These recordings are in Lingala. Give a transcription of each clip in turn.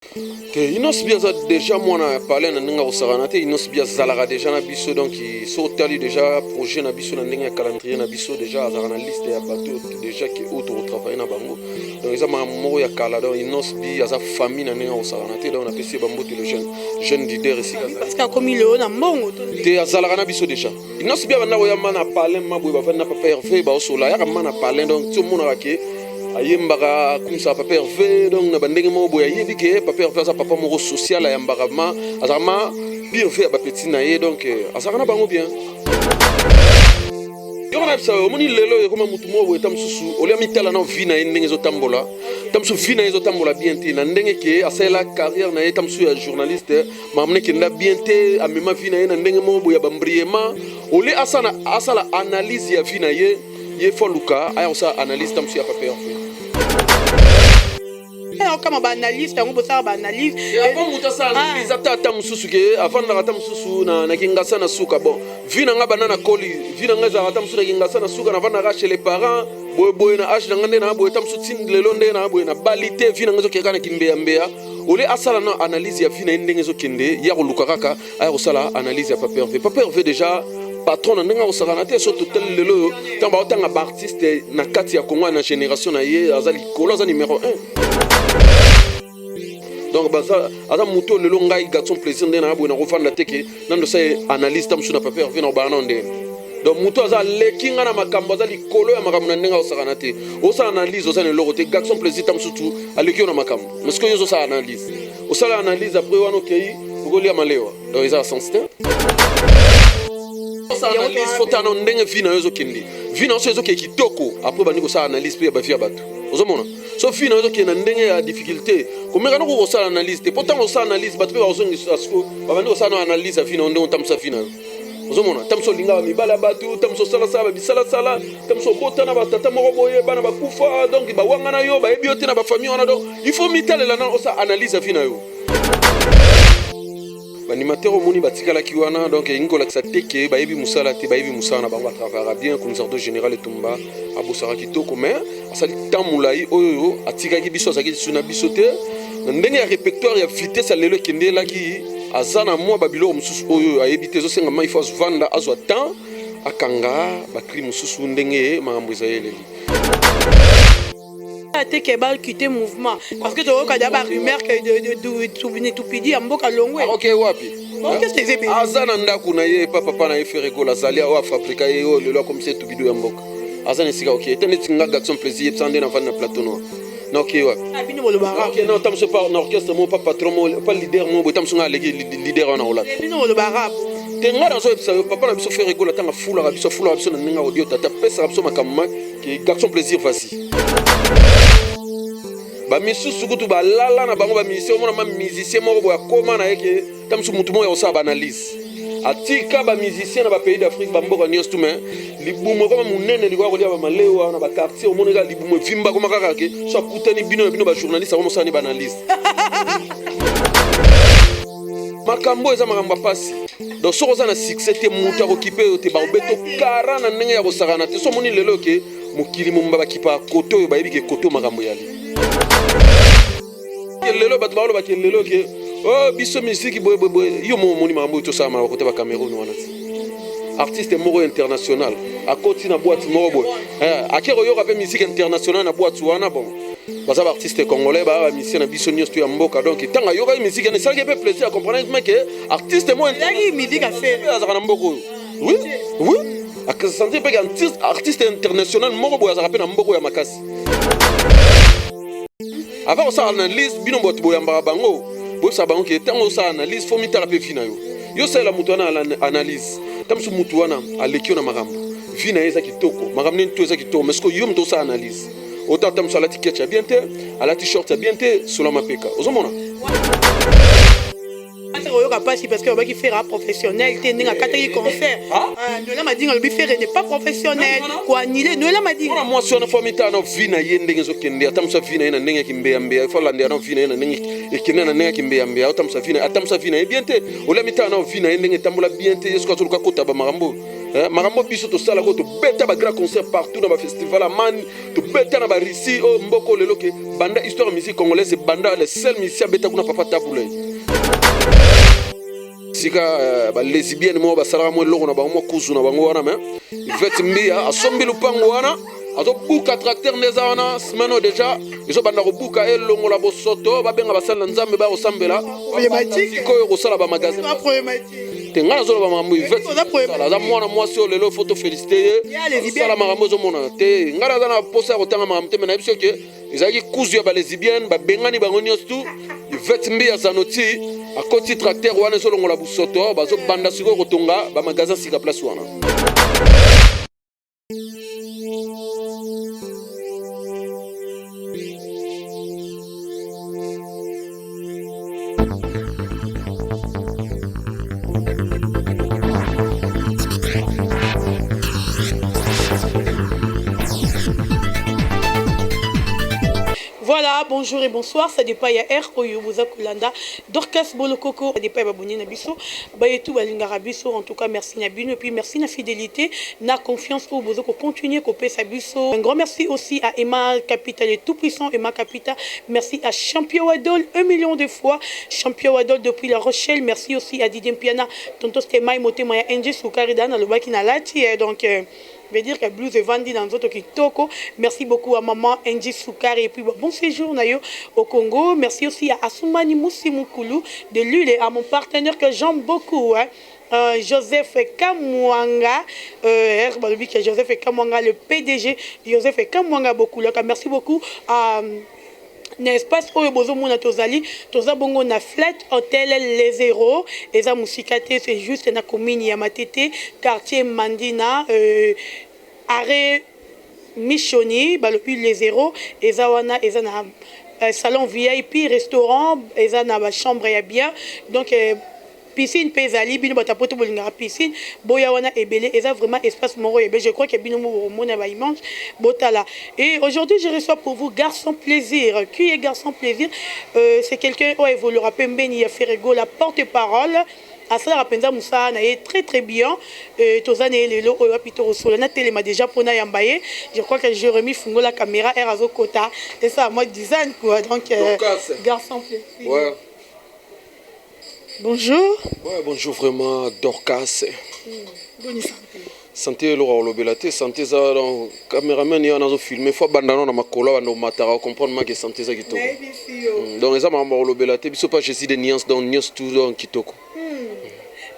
Que inos biaza déjà moi na parler na ninga osarana te inos biaza zalaga déjà na biso donc so tali déjà projet na biso na ndenge calendrier na biso déjà azana liste ya bateau déjà qui auto travailler na bango donc ça ma moko ya kala donc inos biaza famille na ninga osarana te donc na pesi bambo te le jeune leader ici parce que comme il est na mbongo te azalaga na biso déjà inos biaza na ya mana parler mabwe ba na papa Hervé ba osola ya mana parler donc tout monde ke ayembaka kumsa papa Hervé donc na bandenge mo boya yebi ke papa Hervé sa papa moko social ayambaka ma azama bien fait ba petit na ye donc azakana bango bien yo na psa omoni lelo e koma mutu mo boya tamsusu olia mitala na vie na ye ndenge zo tambola tamsu vie na ye zo tambola bien te na ndenge ke asala carrière na ye tamsu ya journaliste mamne ke nda bien te amema vie na ye na ndenge mo boya bambriema oli asala analyse ya vie na ye ye fo luka aya osa analyse tamsu ya papa Hervé comme analyse tango bosala ba analyse avant muta sa analyse ata mususu ke avant na ata mususu na kingasa na suka bon vina nga banana koli vina nga za ata mususu na kingasa na suka na vana ga chez les parents boy na age na ngande na boy tam sutin lelo nde na boy na balite vina nga zo ke kana kimbe mbea ole asala na analyse ya vina ndenge zo kende ya ko luka kaka aya osala analyse ya papa Hervé déjà patron na ndenge osala te so total lelo tamba otanga ba artiste na kati ya Congo na génération na ye azali kolo za numéro 1 donc baza aza muto lelo ngai garçon plaisir ndena na bona rofanda teke nando sai analyse tamsu na papa Hervé na bana ndene donc muto aza lekinga na makambo aza likolo ya makambo na ndenga osakana te osa analyse osa ne logo te garçon plaisir tamsu tu alekio na makambo parce que yo osa analyse osala analyse après wano kei okolia malewa donc isa sensible osa analyse fotana ndenge vina yo zo kindi vina oso zo ke kitoko après bani ko sa analyse pe ba fia bato ozomona so fina ozo ke na ndenge ya difficulté komeka no ko sala analyse te pourtant osa analyse bat pe ba ozo ngiso asko ba bandi osa no analyse fina onde on tamsa fina ozomona tamso linga ba mibala batu tamso sala sala bisala sala tamso botana ba tata moko boye bana ba kufa donc ba wanga na yo ba ebiote na ba famille wana donc il faut mitalela na osa analyse fina yo animateur omoni batikala ki wana donc ingola ka teke ba yebi musala te ba yebi musana ba va travailler bien comme sorte général Etumba abosara kitoko mais asali tamulai oyo atika ki biso azaki suna biso te ndenge ya répertoire ya vitesse lelo kendela ki azana mo babilo mususu oyo ayebi te zo senga mai faut vanda azwa temps akanga ba cri mususu ndenge makambo ezayeleli que bal quitter mouvement parce que tu as d'abord rumeur que de souvenir tout pidi en boka longwe OK wapi qu'est-ce que c'est bien azana ndako na ye papa na ye ferego la zalia o Afrika ye o lelo comme c'est tout bido ya mboka azana sika OK tene tinga garçon plaisir tsande na vana plateau no non OK wapi abini mo le bara OK non tam se pas na orchestre mo pas patron mo pas leader mo tam sunga leader wana ola abini mo le bara tenga na so papa na biso ferego la tanga fula biso na ninga audio tata pesa biso makamma que garçon plaisir vas-y ba misusu kutu ba lala na bango ba musicien mona ma musicien moko boya koma na yeke tamsu mutu mo ya osa ba analyse atika ba musicien na ba pays d'Afrique ba mboka nyos tume libumo kama munene likwa kolia ba malewa na ba quartier omoneka libumo vimba koma kaka ke so kutani bino ba journaliste ba mosani ba analyse makambo eza makambo pasi donc soko za na succès te muta ko kipe te ba obeto kara na ndenge ya kosakana te so moni lelo ke mokili mo mbaba kipa koto ba yebi ke koto makambo yali lelo bato ba loba ke lelo ke oh biso musique boy yo mo moni mambo to sama ko te ba Cameroun wana artiste moko international akoti na boîte moko boy akero yo ka musique international na boîte wana bon baza ba artiste congolais ba musicien na biso nyos to ya mboka donc tanga yo ka musique ne ça qui fait plaisir à comprendre mais que artiste mo international musique a fait azaka na mboko oui akasante pe artiste international moko boy azaka pe na mboko ya makasi avant on s'analyse bino boto boyamba bango bo sa bango ke tango sa analyse faut mitala pe fina yo sala mutu wana analyse tamsu mutu wana alekio na makambo fina eza kitoko makambo nto eza kitoko mais ko yo mto sa analyse autant tamsu ala ticket bien te ala t-shirt bien te solo mapeka ozomona parce que qui faire professionnel tenir kataki concert Noël m'a dit le faire n'est pas professionnel quoi annuler Noël m'a dit moi sur na formita na vina yende ngezo kende atamsa vina na ndenge kimbe ambe faut la ndena vina na ndenge ekene na ndenge kimbe ambe atamsa vina bien te ola mita na vina yende ngetambola bien te yesko tuluka kota ba marambo makambo biso tosala ko tobeta bagrand concert partout dans bafestival amani tobeta na barisi oyo mboko lelo ke banda histoire musique congolaise banda le seul musicien abeta kuna papa tabule sika balesibienne mo basalaka mo eloko na bango mo kuzu na bango wana me ivete mbia asombi lupango wana azobuka tracteur ndeza wana simano deja ezobanda kobuka elongola bosoto babenga basala na nzambe bakosambela sikoyo kosala bamagasin te ngai nazoloba makambo ivete mwana mwasi oyo lelo foto félicité ye osala makambo ezomona te ngai naza na posa ya kotanga makambo te me nayebi soki ezalaki kuzu ya balesibienne babengani bango nyonso tu ivete mbi ya zanoti akoti tracteur wana ezolongola bosoto bazobanda sikoyo kotonga bamagasin sika place wana. Voilà, bonjour et bonsoir, ça dépend ya R Oyo Boza Kolanda, Dorcas Bolokoko, ça dépend Baboni Nabiso, Bayetou Balingarabiso, en tout cas merci Nabino, et puis merci na fidélité, na confiance au Bozo pour continuer couper sa biso. Un grand merci aussi à Emma Capital, le tout puissant Emma Capital, merci à Champion Wadol, 1 million de fois, Champion Wadol depuis La Rochelle, merci aussi à Didier Mpiana, Tonto Stemai, Moté Maya Enji, Soukaridana, le Baki Nalati, donc... veut dire que blues est vendu dans d'autres kitoko. Merci beaucoup à maman Angie Soukari et puis bon séjour nayo au Congo. Merci aussi à Assoumani Moussimoukoulou de l'huile et à mon partenaire que j'aime beaucoup, hein. Joseph Kamwanga, Joseph Kamwanga, le PDG Joseph Kamwanga beaucoup. Merci beaucoup à n'espace oyo bozomona tozali toza bongo na flat hôtel les zéro eza musikate c'est juste na commune ya Matete quartier Mandina arrêt Michoni balopi les zéro eza wana eza na salon VIP restaurant eza na ba chambre ya bien donc piscine pezali bino batapoto bolingara piscine boya wana ebele eza vraiment espace moro ebe je crois que bino mona ba image botala et aujourd'hui je reçois pour vous garçon plaisir qui est garçon plaisir c'est quelqu'un qui évoluera pembeni ya Ferrego la porte-parole à ça rapenza musa na très très bien tozane lelo oyo pitoro solo na telema déjà pona yambaye je crois que Jérémy fungo la caméra erazo kota et ça moi design quoi donc garçon plaisir ouais. Bonjour. Ouais, bonjour vraiment Dorcas. Bonne santé. Santé Laura Olobelate, santé ça donc caméraman y en a filmé fois bandano na makolo bando matara comprendre ma que santé ça kitoko. Donc ça m'a Olobelate biso pas Jésus de nuances dans news tout dans kitoko.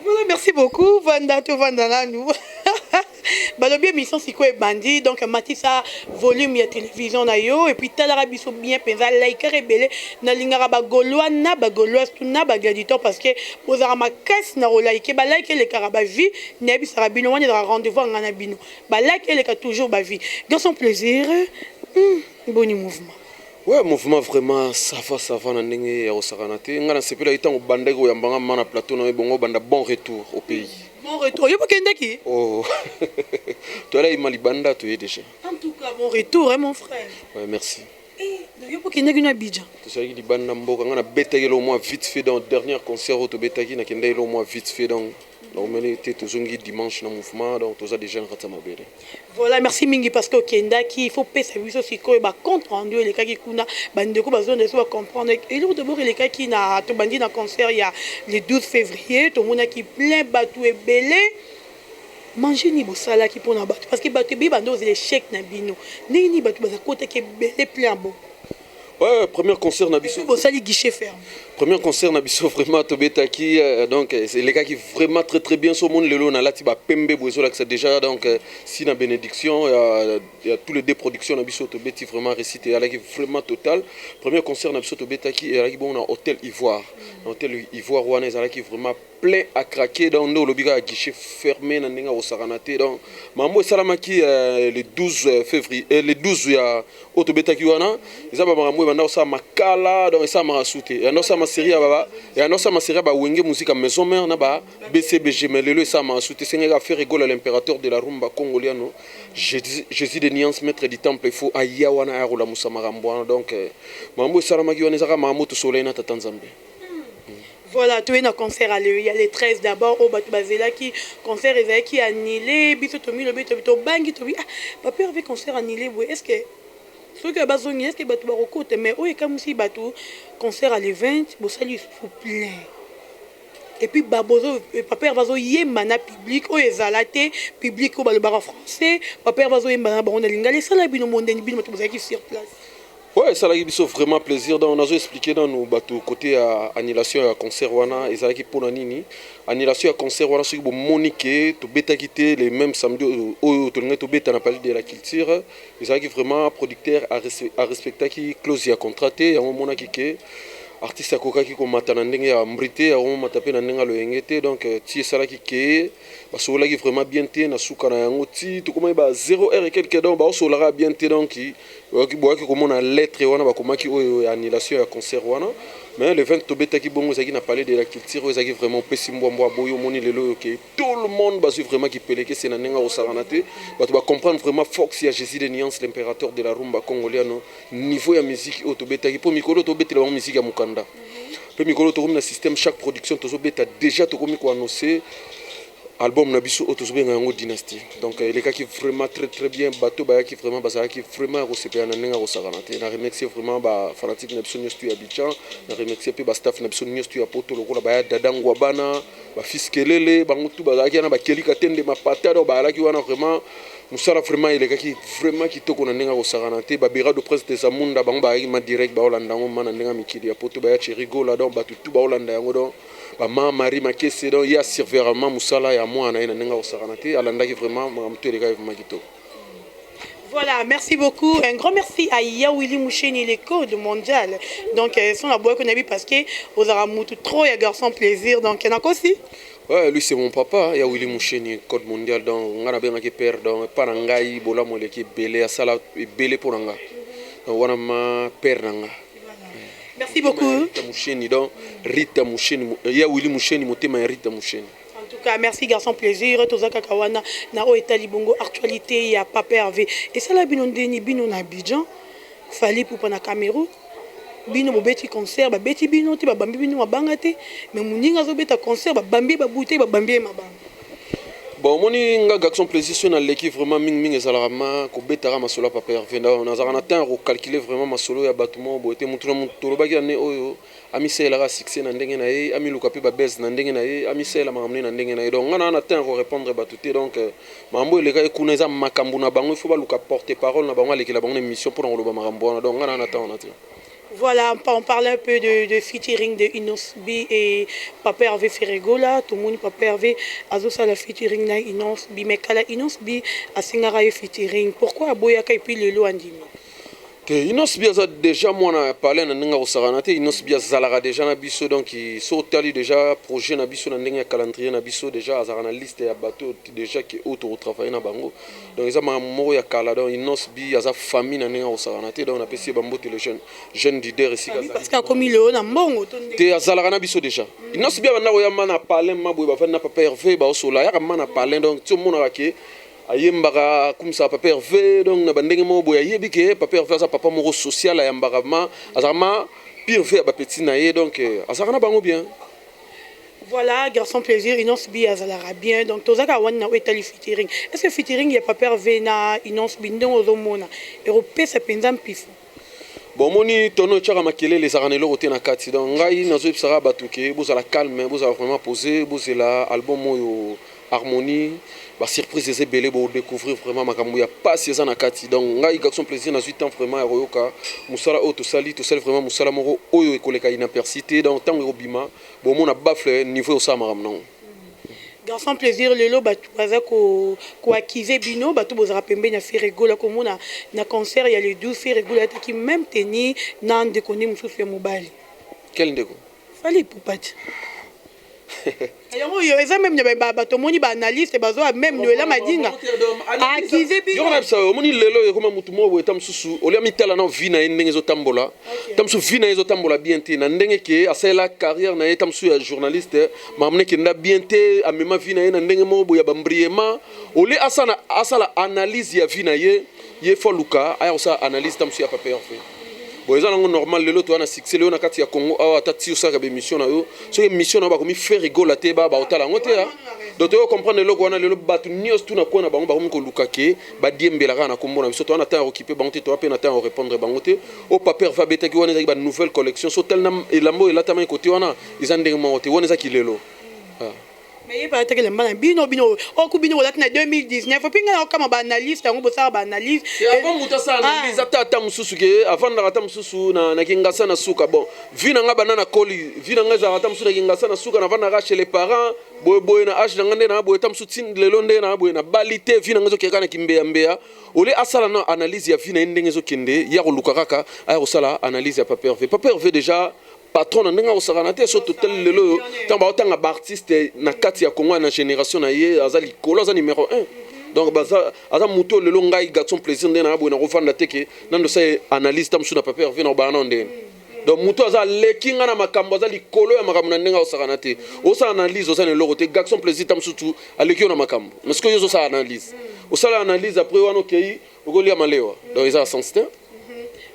Voilà, merci beaucoup Vanda to Vanda nous. Balobi émission siko e bandi donc matisa volume ya télévision na yo et puis talara biso bien penza like rebele na lingara ba gaulois na ba gaulois tout na ba gladiateur parce que bozara makasi na like ba like le karaba vie na bisara bino wana da rendez-vous ngana bino ba like le ka toujours ba vie dans son plaisir boni mouvement. Ouais, mouvement vraiment ça va na ndenge ya osakanate ngana sepela itango bandeko ya mbanga mana plateau na bongo banda bon retour au pays. Bon retour, il y a pas qui. Oh, toi là il m'a libanda tu es déjà. En tout cas bon retour hein mon frère. Ouais merci. Et il y a pas qui n'a Abidjan. Tu sais qu'il libanda mboka ngana betaki le mois vite fait dans dernier concert au betaki na kenda le mois vite fait dans donc on était tous dimanche dans mouvement donc tous déjà en ratama bele. Voilà, merci mingi parce que Kenda qui il faut payer service aussi quoi ba compte rendu les cas qui kuna bandeko besoin de se comprendre et l'autre d'abord les cas qui na to bandi na concert il y a le 12 février tout le monde qui plein bateau et belé manger ni bosala qui pour na bateau parce que bateau bi bando les chèques na bino ni bateau ba côté qui belé plein bon. Ouais, premier concert Nabiso. Bosali guichet ferme. Premier concert Nabiso vraiment Tobetaki donc c'est les gars qui vraiment très bien sur monde lelo na lati ba pembe bozo là que c'est déjà donc si na bénédiction il y a tous les deux productions Nabiso Tobeti vraiment récité là qui vraiment total. Premier concert Nabiso Tobetaki et là qui bon na hôtel Ivoire. Hôtel Ivoire wana là qui vraiment plein à craquer dans nos lobiga guichet fermé na ndinga osakanate donc mambo salamaki le 12 février le 12 ya Tobetaki wana ils ba mambo banda osa makala donc ça m'a souté et non ça ma série baba et non ça ma série ba wenge musique à maison mère na ba BCBG mais le ça m'a souté c'est nga faire rigoler l'impérateur de la rumba congolienne Jésus de nuances maître du temple il faut aya wana ya la musa marambo donc mambo salamaki wana zaka mambo to soleil na tatanzambe. Voilà, tu es dans concert à il y a les 13 d'abord au Batubazela qui concert et qui annulé, bito tomi le bito bangi tomi. Ah, papa avec concert annulé, est-ce que ceux qui ont besoin est-ce que batu barokote mais oh comme si batu concert à les 20, bon ça lui faut plein. Et puis babozo papa vazo yemba na public o ezalate public au balbara français, papa vazo yemba na bonda lingale ça la bino monde ni bino tu qui sur place. Ouais, ça l'a fait vraiment plaisir. Donc, on a expliqué dans nos bateaux côté annulation à concert wana et ça qui pour nini annulation à concert wana ceux qui vont moniquer to bêta quitter les mêmes samedi au tourner to bêta n'a pas de la culture et ça qui vraiment producteur à respecter qui clause à contracter à un moment qui artiste akoka qui komata na ndenge ya mbrité ya roma tapé na ndenge lo yengete donc ti sala ki ke basola qui vraiment bien té na suka na yango ti to koma ba 0 heure et quelques donc ba solara bien té donc qui boa ki komona lettre wana ba komaki o annulation ya concert wana mais le 20 to beta ki bongo ça qui n'a parlé de la culture ça qui vraiment pesi mbwa boyo moni lelo que tout le monde ba vraiment qui peleke c'est na ndenge o saranate ba to ba comprendre vraiment Fox ya Jésus de Nuance l'impérateur de la rumba congolienne niveau ya musique o to beta ki po mikolo to beta la musique ya mukanda. Puis mikolo to na système chaque production to beta déjà to komi ko annoncer album na biso autosobe nga yango dynastie donc les gars qui vraiment très bien bateau ba qui vraiment bazala qui vraiment recépé na nenga rosaranate na remercier vraiment ba fanatique na biso nyostu ya Abidjan na remercier pe ba staff na biso nyostu ya poto lokola ba dadangwa bana ba fiskelele bango tu bazala ki na ba kelika tende mapata do ba ala ki wana vraiment musala vraiment les gars qui vraiment qui toko na nenga rosaranate ba bira de prince des amunda bango ba ma direct ba olanda ngo mana nenga mikili ya poto ba ya cherigo la donc ba tout ba olanda yango donc ba Marie Makese donc il y a servèrement musala ya moi na nenga osaranate alanda qui vraiment mamto les gars vraiment kito. Voilà, merci beaucoup. Un grand merci à Yawili Moucheni, les codes mondial. Donc, sont la boîte qu'on a vu parce que aux Aramoutou trop, il y a garçon plaisir. Donc, il y en a aussi. Ouais, lui c'est mon papa, Yawili Moucheni, code mondial. Donc, on a bien qui perd donc Parangai, Bola Moleki, Belé, Asala, Belé Poranga. Donc, on a ma père nanga. Merci beaucoup. Rita Moucheni, donc Rita Moucheni, Yawili Moucheni, Motema Rita Moucheni. En tout cas, merci garçon plaisir. Toza Kakawana, na o Etali Bongo, actualité, il y a Papa Hervé. Et ça là, bino ndeni, bino na Abidjan, fallait pour na Cameroun. Bino bobeti concert, ba beti bino ti ba bambi bino mabangate, mais muninga zo beta concert, ba bambi ba bouteille, ba bambi mabanga. Bon, moni nga garçon plaisir sur l'équipe vraiment ming ezalarama ko betara masolo Papa Hervé. On a atteint à calculer vraiment masolo ya bâtiment boté mutuna mutoloba ki ane oyo ami sela ga succès na ndenge na ye ami luka pe ba base na ndenge na ye ami sela mamne na ndenge na ye donc on a atteint à répondre batuté donc mambo le ga ekuna eza makambu na bango il faut ba luka porter parole na bango aleki la bango émission pour ngoloba makambo donc on a atteint on a atteint. Voilà, on parle un peu de featuring de Inosbi et Papa Hervé Ferregola. Tout le monde, Papa Hervé, Azosa la featuring na Inosbi, mais Kala Inosbi a Singara featuring. Pourquoi Aboyaka et puis le lo andimi? Inosbi a déjà moi na parlé na ndenge osaranate Inosbi zalara déjà na biso donc so tali déjà projet na biso na ndenge calendrier na biso déjà azara na liste ya bateau déjà qui auto travailler na bango donc ça ma moko ya kala donc Inosbi aza famille na ndenge osaranate donc on appelle ça bambote les jeunes leaders ici parce que comme il est na mbongo te azala na biso déjà Inosbi bana ya mana parler mabo ba na Papa Hervé ba osola ya mana parler donc tout le monde ke ayembaka comme ça Papa Hervé donc na bandenge mo boya yebi ke Papa Hervé ça papa moko social ayembaka ma azama pire fait ba petit na ye donc azara na bango bien. Voilà, garçon plaisir, Inosbi azalara bien donc tozaka wana wetali featuring. Est-ce que featuring ya Papa Hervé na Inosbi ndongo zomona européen ça penza mpifu? Bon moni tono tchaka makele les aranelo roté na kati donc ngai nazo ipsara batuke bozala calme bozala vraiment poser bozela album moyo harmonie ba surprise des belé bo découvrir vraiment makambo ya pas ces na kati donc ngai garçon plaisir na 8 ans vraiment ya royoka musala o to sali vraiment musala moko oyo ekoleka inapercité donc tango robima bon mona bafle niveau ça maram non. Garçon plaisir lelo batu baza ko acquiser bino batu bozara pembe na Ferregola comme na concert il y a les 12 Ferregola qui même teni na ndekoni mususu ya mobali. Quel ndeko? Fallait pour pati. Alors, il y a même des analystes, même nous là madinga. Acquiser bino. Yo ça, moni lelo comme mutumo bo tam susu, oli amitala na vina ndenge zo tambola. Tam su vina zo tambola bien te na ndenge ke asela carrière na tam su ya journaliste, mamne ke na bien te amema vina na ndenge mo bo ya bambriema, oli asala analyse ya vina ye foluka, aya sa analyse tam su ya Papa Hervé. bon eza nango normal lelo to wana succès lelo na kati ya Congo awa tati osaka be mission na yo so mission na ba komi faire rigola te ba otala ngo te ya donc to comprendre lelo wana lelo batu nyos tu na kona bango ba komi ko lukake ba diembela kana kombo na biso to wana ta occuper bango te to apena ta répondre bango te au papier va betaki wana za ba nouvelle collection so tel na elambo elatama côté wana izandenge mo te wana za kilelo mais pas que les malins bino au coup bino là 2019 puis on comme analyste on bossa analyse avant mutasa analyse ata mususu ke avant na ata mususu na kingasa na suka bon vina nga banana koli vina nga za ata mususu na kingasa na suka na vana chez les parents boy na age na ngande na boy tam sutin lelo nde na boy na balite vina nga zo ke kana kimbeya mbeya ole asala na analyse ya vina ndenge zo kende ya koluka kaka ay osala analyse ya papier v déjà patron ndenge osakana te so total lelo tamba otanga ba artiste na kati ya Congo na génération na ye azali kolo za numéro 1 donc baza aza muto lelo ngai garçon plaisir ndena na bona revanda teke nando sa analyse tam sur na papier v na bana ndene donc muto aza lekinga na makambo azali kolo ya makambo na ndenge osakana te osa analyse osa ne logo te garçon plaisir tam surtout aleki na makambo mais ce que yo sa analyse osala analyse après wana okei okolia malewa donc ils ont sens.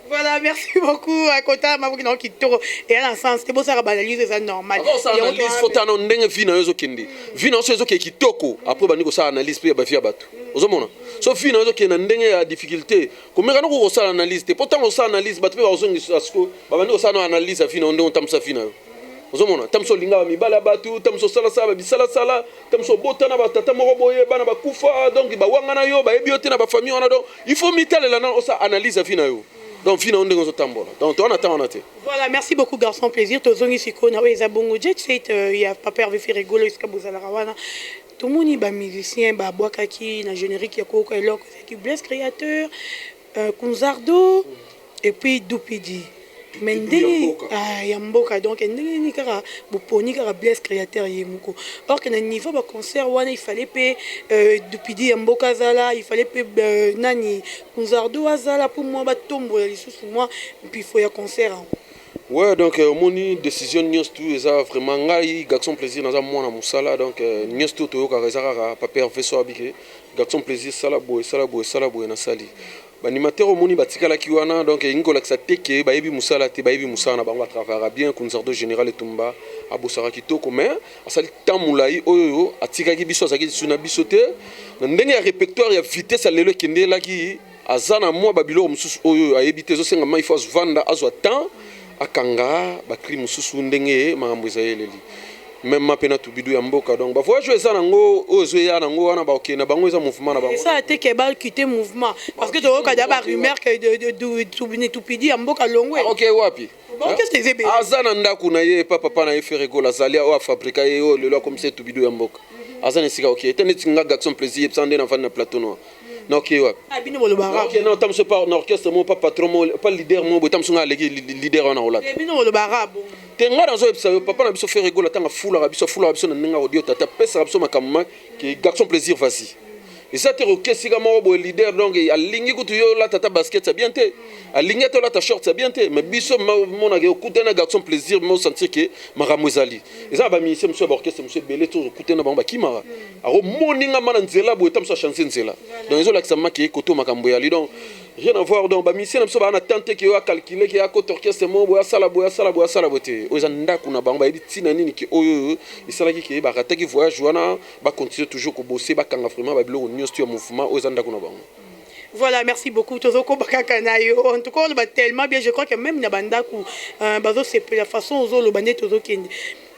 Voilà, merci beaucoup à Kota Mabukino Kitoro et à l'ensemble c'était beau ça banaliser ça normal. Ça analyse faut tano ndenge vina yozo kende. Vina yozo ke kitoko après bani ko ça analyse pe ba via batu. Ozomona. So vina yozo ke na ndenge ya difficulté. Komeka no ko ça analyse te pourtant ko ça analyse batu pe ba ozongi asko ba bani ko ça analyse vina ndenge tamsa vina yo. Ozomona tamso linga ba mibala batu tamso sala sala bisala sala tamso botana ba tata moko boye bana ba kufa donc ba wangana yo ba ebiote na ba famille wana donc il faut mitalela na ça analyse vina yo. Donc finalement on tambola. Donc on attend. Voilà, merci beaucoup garçon, plaisir. Tozongi siko na weza bongo jet set il y a pas peur de faire rigoler jusqu'à bozala rawana. Tout monde ba musicien ba boakaki na générique ya koko eloko qui blesse créateur Kunzardo et puis Dupidi. Mende yamboka donc ndenge ni kara boponi kara blesse créateur yemuko. Or que na niveau ba concert wana il fallait pe Dupidi yamboka zala, il fallait pe nani Kunzardo azala pour moi ba tombo les sous moi puis il faut ya concert. Ouais donc moni décision nyos tout eza vraiment ngai garçon plaisir na za mwana musala donc nyos tout to ka rezara papier veso abike garçon plaisir sala boy na sali. Banimateur moni batikala ki wana donc ingola ka teke bayebi musala te bayebi musana bango travaillera bien Kunzardo général Etumba abosara kitoko mais asali tamulai oyo atikaki biso azaki suna biso te ndenge ya répertoire ya vitesse lelo kende laki azana mwa babilo mususu oyo ayebi te zo senga mai faut vanda azwa temps akanga bakri mususu ndenge makambo ezayeleli même mapena tubidu ya mboka donc ba faut jouer ça nango ozo ya nango wana ba okena bango eza mouvement na bango ça a été que bal quitter mouvement parce que to ka daba rumeur que de tupidi ya mboka longwe OK wapi bon qu'est-ce que c'est azana ndaku na ye papa na ye faire rigola zalia o fabriquer ye o lelo comme c'est tubidu ya mboka azana sika OK tene tinga garçon plaisir psande na van na plateau noir non OK wapi bino bolo bara OK non tam se pas na orchestre mo pas patron mo pas leader mo tam sunga leader wana ola bino bolo bara bon tenga dans zo papa na biso faire rigola tanga fula biso na ninga audio tata pesa biso makamma que garçon plaisir vas-y et ça te orchestre ga mo bo leader donc alingi kutu yo la tata basket ça bien te alingi to la ta short ça bien te mais biso mo na kutu na garçon plaisir mo sentir que makambo ezali et ça ba ministre monsieur orchestre monsieur belé to kutu na bango ba kimara aro moninga mana nzela bo etam so chanter nzela donc ils ont l'accent qui koto makambo yali donc rien à voir donc ba ministre na so ba na tenter que yo a calculer que ya koto orchestre mo bo sala bote o zanda kuna bango ba tina nini ki oyo isala ki ba rataki voyage wana ba continuer toujours ko bosser ba kanga vraiment ba bilo news tu mouvement o zanda kuna bango. Voilà, merci beaucoup. Tozoko bakakanayo. En tout cas, on va tellement bien. Je crois que même na bandaku bazo c'est la façon aux le bandé tozokende.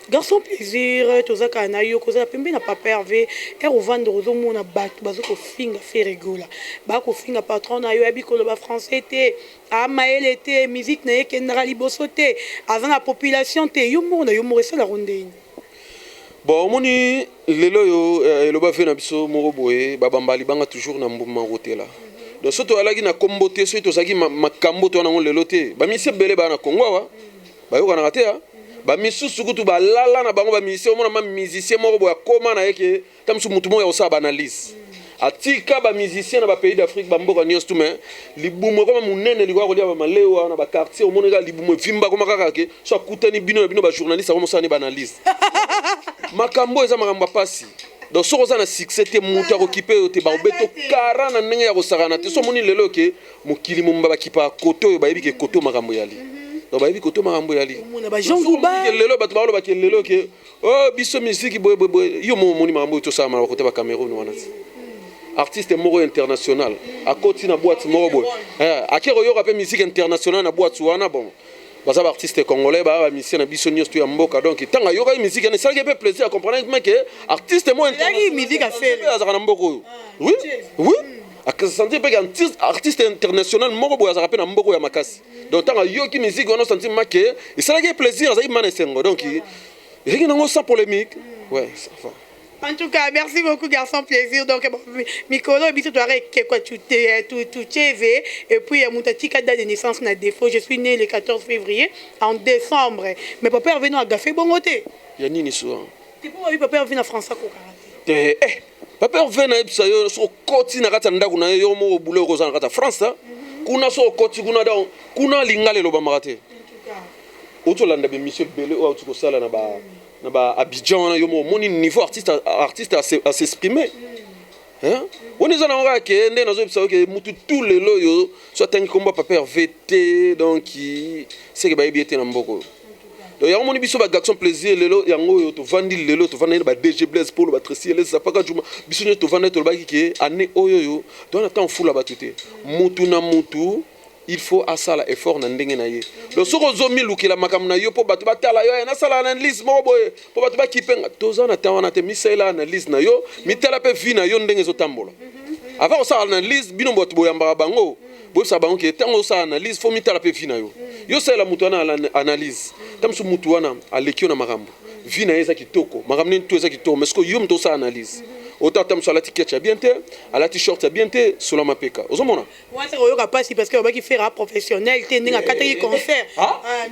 Garçon plaisir, tozaka nayo koza pembe na papa Hervé et revendre aux hommes na batu bazoko finga faire rigola. Ba ko finga patron nayo abi ko ba français té, amael té, musique na yeke na liboso té, avant la population té yo mo ça la ronde. Bon moni lelo yo eloba fe na biso moko boye babambali banga toujours na mbuma rotela. Donc surtout alaki na kombote so to zaki makambo to na lelo te. Ba mise bele ba na Congo wa. Ba yo kana te ha. Ba misusu kutu ba lala na bango ba mise omona ma musicien moko boya koma na yeke tamsu mutu mo ya osa ba analyse. Atika ba musicien na ba pays d'Afrique ba mboka nyos tout mais libumo kama munene likwa kolia ba malewa na ba quartier omona ga libumo vimba koma kaka ke so kutani bino ba journaliste omo sa ni ba analyse. Makambo eza makambo pasi. donc so oza na succès te mutu akokipe yo te baobeto kara na ndenge ya kosakana te so omoni lelo ke mokili momba bakipa kote oyo bayebi ke kote makambo yali donc bayebi kote makambo yali lelo bato balobaki lelo ke oh biso musique boye yo momoni makambo oyo tosala mala bakote bacameroun wana te artiste moko international akoti na boîte moko boye ake koyoka mpe musique international na boîte wana bon baza baartiste congolais bamisien na biso nyonso to ya mboka donc ntango ayokaki musique ane esalaki mpe plaisir ya comprendre me ke artiste mo azalaka na mboka oyo oui oui asanti mpe ke artiste international moko boye azalaka mpe na mboka oyo ya makasi donc ntango ayoki musique wana osanti ma ke esalaki plaisir azalaki mana esengo donc ezalaki nango sans polémique ouais ça va. En tout cas, merci beaucoup, garçon, plaisir. Donc, Mikolo, et puis, Moutatika, date de naissance, n'a défaut. Je suis né le 14 février, en décembre. Mais papa est venu à Gafé Bongoté. Yanni Nissoua. Tu peux papa est venu à France à Kokaraté. Papa est venu à Ipsayo, sur Koti, Nagatanda, Kuna, Yomo, Boulot, Rosan, France. Kuna, sur Koti, Kuna, Lingale, Lobamarate. En tout cas, Autolanda, Michel Belé, ou Autosala, Naba. Na Abidjan yo mo moni niveau artiste à s'exprimer hein on est en nga ke ndé nazo bisa ke mutu tout le loyo so tangi komba papa VT donc c'est que ba yebité na mboko donc ya moni biso ba gaction plaisir lelo yango yo to vandi lelo to vandi ba DG Blaise pour ba Tracy les sapaka juma biso to vandi to ba ki ke année oyo donc na temps fula ba tuté mutu na mutu il faut asala effort na ndenge na ye donc soko zomi lukila makam na yo po bato batala yo na sala analyse mo boye po bato bakipenga toza na tawana te misela analyse na yo mitala pe vi na yo ndenge zo tambola avant ça analyse bino boto boyamba bango bo sa bango ke tango sa analyse fo mitala pe vi na yo yo sala mutu na analyse tamsu mutu wana alekio na makambo vi na yeza kitoko makambo ni to eza kitoko mais ko yo mto sa analyse autant tam sur la ticket bien te à la t-shirt bien te sur la mapeka ozomona ouais c'est oyoka passi parce que on va qui faire professionnel te ninga kataki concert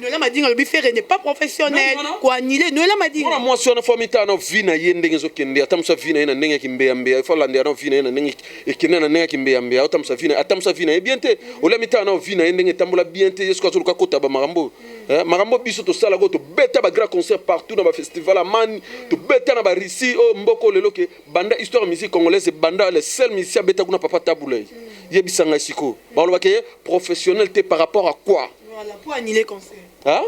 no la madinga le faire n'est pas professionnel quoi annuler no la madinga moi sur na famita na vina yende ngezo kende atam sa vina ina ndenge kimbe ambe fa lande na vina ina ndenge ekene na ndenge kimbe ambe atam sa vina bien te ola mita na vina yende nge tambola bien te yesko to kota ba marambo marambo biso to sala go to beta ba grand concert partout dans ba festival man to beta na ba risi o mboko lelo ke banda histoire musique congolaise banda le seul musicien beta kuna papa tabulay yebisanga siko baloba ke professionnel te par rapport à quoi voilà pour annuler concert hein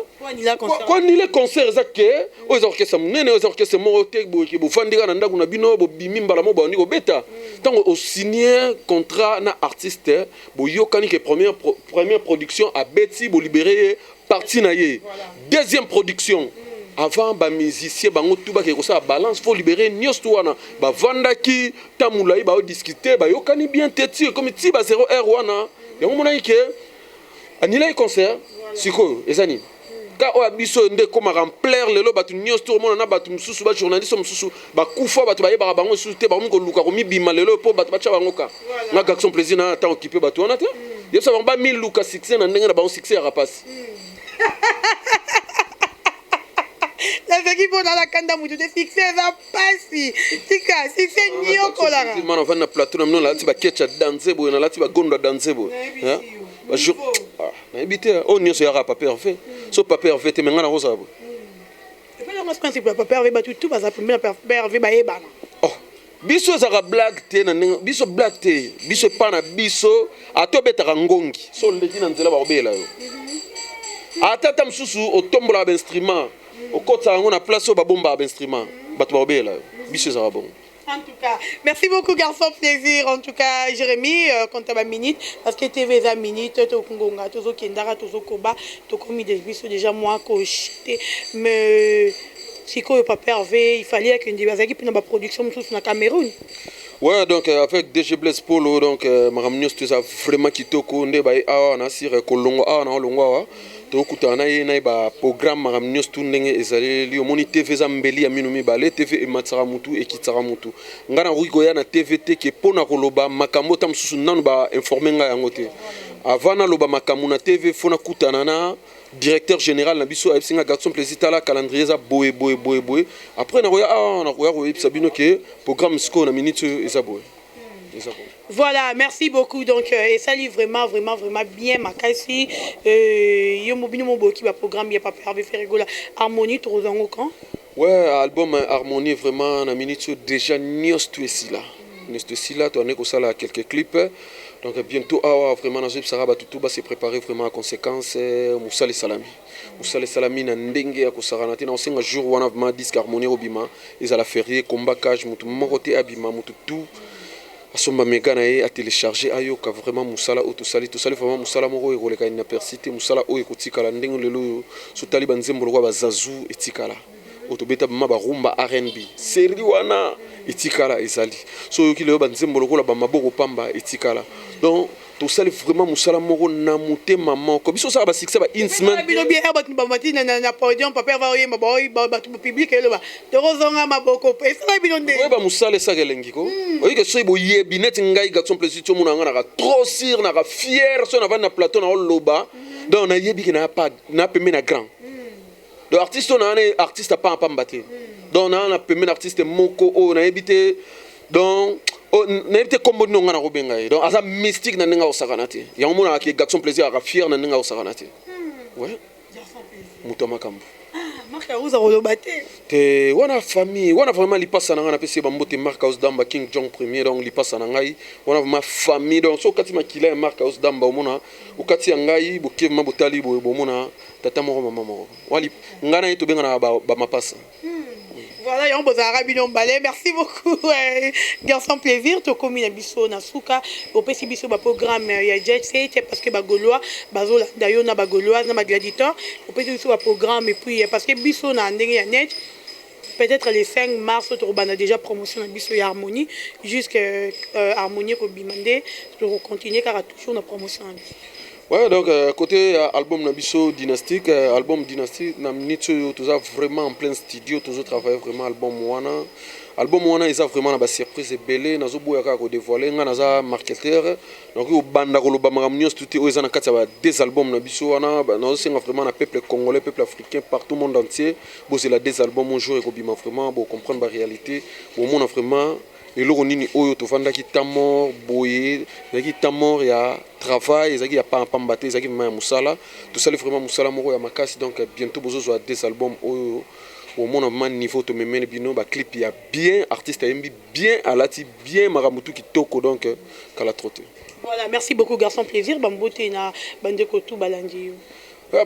pour annuler concert zake aux orchestres munene aux orchestres morote bo ki bo fandika na ndako na bino bo bimi mbala mo bandi ko beta tango au signer contrat na artiste bo yokani ke première production a beti bo libérer partie na ye deuxième production avant ba musicien bango tout ba ke ko sa balance faut libérer nyos wana ba vandaki tamulai ba discuter ba yokani bien teti comme ti ba 0R wana yango mona ke anila concert siko ezani ka o abiso nde koma remplir lelo batu nyos to mona na batu mususu ba journaliste mususu ba kufa batu ba yeba bango susu te ba mu ko luka ko mi bima lelo po batu ba cha bango ka na gaction plaisir na temps occupé batu wana te yesa ba 1000 luka succès na ndenge na ba succès ya rapasi la équipe on a la kanda mutu de fixer ça passi tika c'est nyoko la man on va na plateau na la ti ba ketcha danser bo na la ti ba gondo danser bo hein ba jour na habité on nyo so ya papa parfait so papa parfait te menga na rosa bo et puis le principe papa parfait ba tout ba za premier papa parfait ba yeba oh biso za ka blague te na biso blague te biso pa na biso atobeta ngongi so leki na nzela ba obela yo atata msusu otombola ba instrument au côté on a place au babomba instrument batobé là biso ça va bon. En tout cas, merci beaucoup garçon, plaisir. En tout cas, Jérémy, quand tu as une minute, parce que tu as une minute, tu as Kongonga, tu as Kendara, tu as Koba, tu as commis des bisos déjà moi coché, mais si quoi pas pervé, il fallait qu'il y ait une production sur la Cameroun. Ouais, donc avec DG Blaise Polo, donc Maramnios, tu as vraiment quitté au Condé, on a siré Kolongo, on a Longoa. tokutana ye na ba programme maramnios tundenge ezali li omoni TV za mbeli ya minumi bale TV ematsara mutu ekitsara mutu ngana ruiko ya na TVT ke pona koloba makambo tam susu nanu ba informer nga yango te avana loba makamu na TV fona kutana na directeur général na biso absinga garçon plaisir la calendrier za boye après na roya sabino ke programme sko na minute eza boye. Voilà, merci beaucoup. Donc, et ça lit vraiment bien ma casse. Yo mobile mon beau qui va programme, il y a pas perdu faire rigoler harmonie trop dans au camp. Ouais, album Harmonie vraiment na minute déjà nios tu es là. Nios tu es là, tu en es ça là quelques clips. Donc bientôt vraiment na Saraba tout va se préparer vraiment à conséquence Moussa Salami. Moussa Salami na ndenge ya kosarana te na osenga jour wana vraiment disque Harmonie obima ezala férié combat cage mutu morote abima mutu tout asomba megana ye a télécharger ayoka vraiment musala o to sali vraiment musala moko ekoleka inapercité musala o ekotikala ndenge lelo so taliba nzembo kwa bazazu etikala otobeta bama barumba R&B série wana etikala ezali so yoki lelo banzembo lokola bamaboko pamba etikala donc tosali vraiment musala moko na motema moko biso sala basikisa ba instrument bino bien bato bamatina na podium papa va oyemba bato public eloba tokozonga maboko esala bino nde oyeba musala esaka elengi ko oyike so boyebi neti ngai garçon plaisir to mona nga naka trop sûr naka fier so na vandi na plateau na oloba donc nayebi ke na pembe na grand donc artiste on a un artiste pas mbate donc on a pembe na artiste moko o nayebi te donc nayebi te kombo dino nga na kobenga ye donc aza mystique na ndenge akosakana te yango monaka ke garçon plaisir aka fier na ndenge akosakana te ouais moto makambo marque house akoloba te wana famille wana vraiment lipasa na nga napesi bambote marque house damba King Jong premier donc lipasa na ngai wana vraiment famille donc so okati makila ya marque house damba omona okati ya ngai bokevema botali boye bomona tata moko mama moko wali ngai na ye tobengana bamapasa. Voilà, on merci beaucoup. Garçon plaisir, to komi na biso na suka, au pesi biso ba programme ya jet set parce que ba gaulois, bazola d'ailleurs na ba gaulois na ba gladiateur, au pesi biso ba programme et puis parce que biso na ndenge ya net peut-être les 5 mars on a déjà promotion na biso ya harmonie jusqu'à harmonie ko bimande pour continuer car toujours na promotion. Ouais, donc côté album Nabiso Dynastique, album Dynastique, na minute tout ça vraiment en plein studio, toujours travailler vraiment album Wana. Album Wana ils a vraiment la surprise belé, nazo boya ka ko dévoiler, nga naza marketeur. Donc au banda ko loba magamnios tout est na kati ba des albums Nabiso Wana, nazo senga vraiment na peuple congolais, peuple africain partout monde entier. Bon c'est la des albums un jour et ko bima vraiment pour comprendre la réalité. Au monde vraiment eloko nini oyo tovandaki tamor boye ezaki tamor ya travail ezaki ya pambate ezaki vraiment ya musala tosali vraiment musala moko ya makasi donc bientôt bozozwa des albums oyo omona vraiment niveau tomemene bino baclip ya bien artiste ayembi bien alati bien maramutu kitoko donc kala trotte. Voilà, merci beaucoup garçon plaisir bambote na bandeko tout balandi.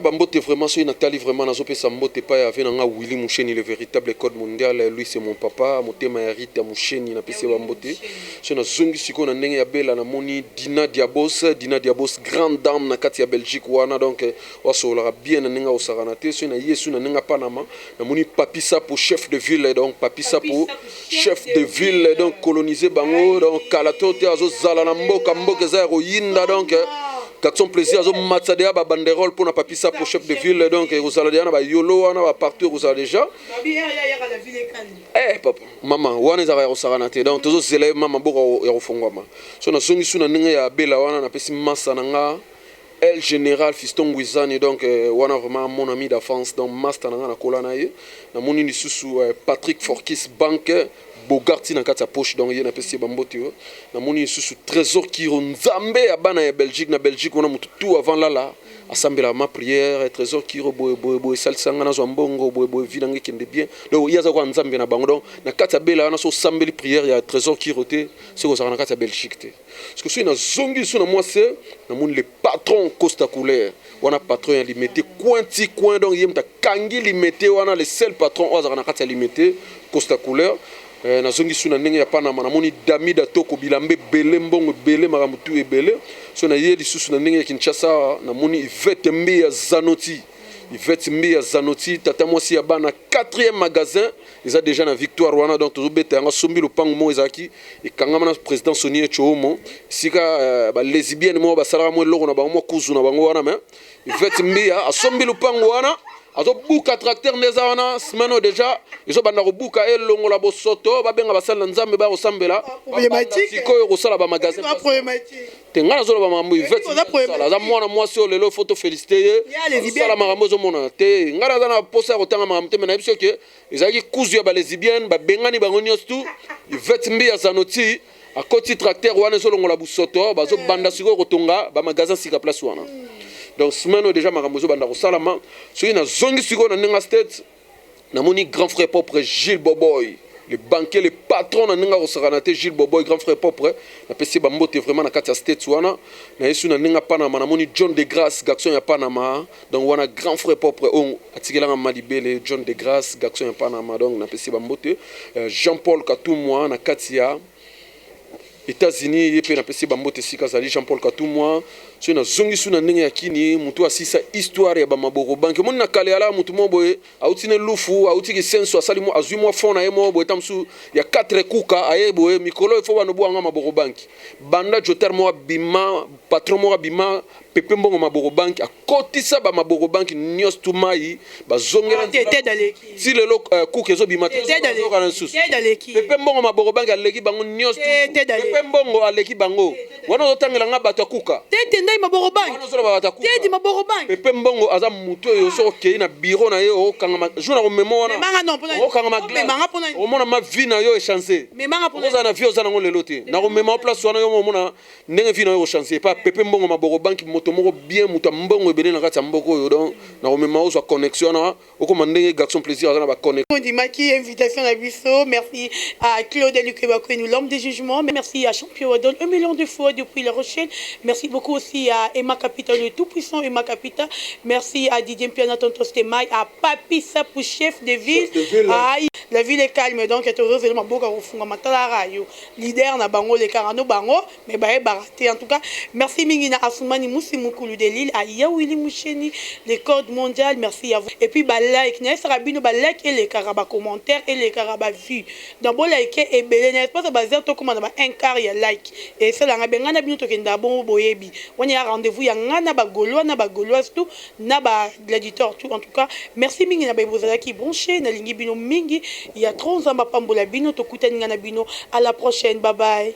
Bambote vraiment so Nathalie vraiment nazo pesa mbote pa ya venanga Willy Moucheni le véritable code mondial lui c'est mon papa motema ya Rita Moucheni na pesa bambote so na zongi siko na ndenge ya bela na moni Dina Diabos grande dame na kati ya Belgique wana donc wasola bien na ndenge osarana te so na yesu na ndenge Panama na moni Papisa pour chef de ville donc Papisa pour chef de ville donc coloniser bango donc kalato te azo zala na mboka za royinda donc Garçon plaisir azo matsadea ba banderole pour na Papisa pour chef de ville donc Rosalia na ba yolo wana ba partout Rosalia déjà papa maman wana za Rosalia te donc tozo zele maman boko ya rofongwama so na songi suna ndenge ya bela wana na pesi massa nanga El Général Fiston Guizani donc wana vraiment mon ami d'enfance donc master nanga na kolana ye na moni ni susu Patrick Forkis banque Bogarti na kati ya poche donc yena pesi bambote na moni susu trésor kiro nzambe ya bana ya Belgique na Belgique on a mutu tout avant là assemblée ma prière trésor kiro boy salsanga na zo mbongo boy vidange kende bien donc yaza kwa nzambe na bango donc na kati ya bela na so sambeli prière ya trésor kiro te c'est ko na kati ya Belgique te parce que so na zongi so na moi c'est na moni le patron Costa Couleur wana patron ya limité coin donc yemta kangi limité wana le seul patron oza na kati ya limité Costa Couleur na zongi suna ndenge ya Panama na moni Damida Toko bilambe belé mbongo belé maramutu ebele so na yeli susu na ndenge ya Kinshasa na moni Yvette Mbi ya Zanoti tata mwasi ya bana 4e magasin ils a déjà na Victoire wana donc toujours beta nga sombi lupango mo ezaki ekangama na président Sonia Choomo sika ba lesbienne mo ba sala mo loko na bango kuzu na bango wana mais Yvette Mbi a sombi lupango wana azo buka tracteur neza wana smano déjà izo banda ko buka elongo la bosoto ba benga basala nzambe ba osambela sikoyo ko sala ba magasin tenga zo ba mambo Yvette sala za mwana mwasi o lelo photo féliciter sala marambo zo mona te ngara za na posa ko tanga marambo te na biso ke ezaki kuzu ya ba lesbienne ba bengani bango nyostu Yvette Mbi ya Zanoti a koti tracteur wana zo longo la bosoto ba zo banda sikoyo ko tonga ba magasin sika place wana. Donc semaine déjà maramozo banda ko salama so ina zongi siko na ninga state namoni grand frère propre Gilles Boboy, le banquier, le patron na ninga osaranaté Gilles Boboy, grand frère propre, na pesi bambote vraiment na kati ya States wana, na yesu na ninga Panama, namoni John de Grasse, garçon ya Panama, donc wana grand frère propre on atikela Malibele, John de Grasse, garçon ya Panama, donc na pesi bambote, Jean-Paul Katumwa na kati ya États-Unis, et na pesi bambote sika zali Jean-Paul Katumwa, so na zongi suna ndenge ya kini mutu asisa histoire ya bamaboro banke moni na kale ala mutu mo boye autine lufu autiki senso asali mo azwi mo fona ye mo boye tamsu ya 4 kuka aye boye mikolo ifo bano bwanga maboro banki banda joter mo bima patron mo bima pepe mbongo maboro banki akotisa ba maboro banki nyos tumai bazongela tete daleki si lelo kuka ezo bima tete daleki pepe mbongo maboro banki aleki bango nyos pepe mbongo aleki bango wana otangela nga bato kuka tete ndai maboro banki tete maboro banki pepe mbongo aza mutu yo so okei na bureau na ye o kanga jour na ko memoire manga non pona o kanga manga pona o mona ma vie na yo e chancer manga pona oza na vie oza na ngo lelo te na ko memoire place wana yo mo mona ndenge vie na yo chancer pas pepe mbongo maboro banki moto moko bien mutu mbongo ebele na kati ya mboko yo donc na ko memoire zo connexion na o ko mandenge garçon plaisir aza na ba connexion on dit maki invitation à biso merci à Claude Lukeba nous l'homme des jugements merci à Champion Wadon 1 million de fois depuis La Rochelle merci beaucoup aussi à Emma Capita, le tout-puissant Emma Capita. Merci à Didier Piana Tonton Stemai, à Papi Sapou, chef de ville. La ville est calme, donc est heureuse. Je beaucoup leader na bango les carano bango, mais bah baraté en tout cas. Merci Mingina Assoumani Moussi Moukoulou de Lille, à Yawili Moucheni, les codes mondial. Merci à vous. Et puis bah like, n'est-ce pas Rabino bah like et les carabas commentaires et les carabas vues. D'abord like et belé n'est-ce pas ça baser tout comme un quart il y a like. Et c'est là on a bien tout qui d'abord boyebi. On y a rendez-vous ya ngana ba gaulois na ba gauloise tout na ba gladiateur tout en tout cas merci mingi na ba bozala ki bonché na lingi bino mingi il y a 30 ans ba pambola bino to kutani ngana bino à la prochaine bye bye.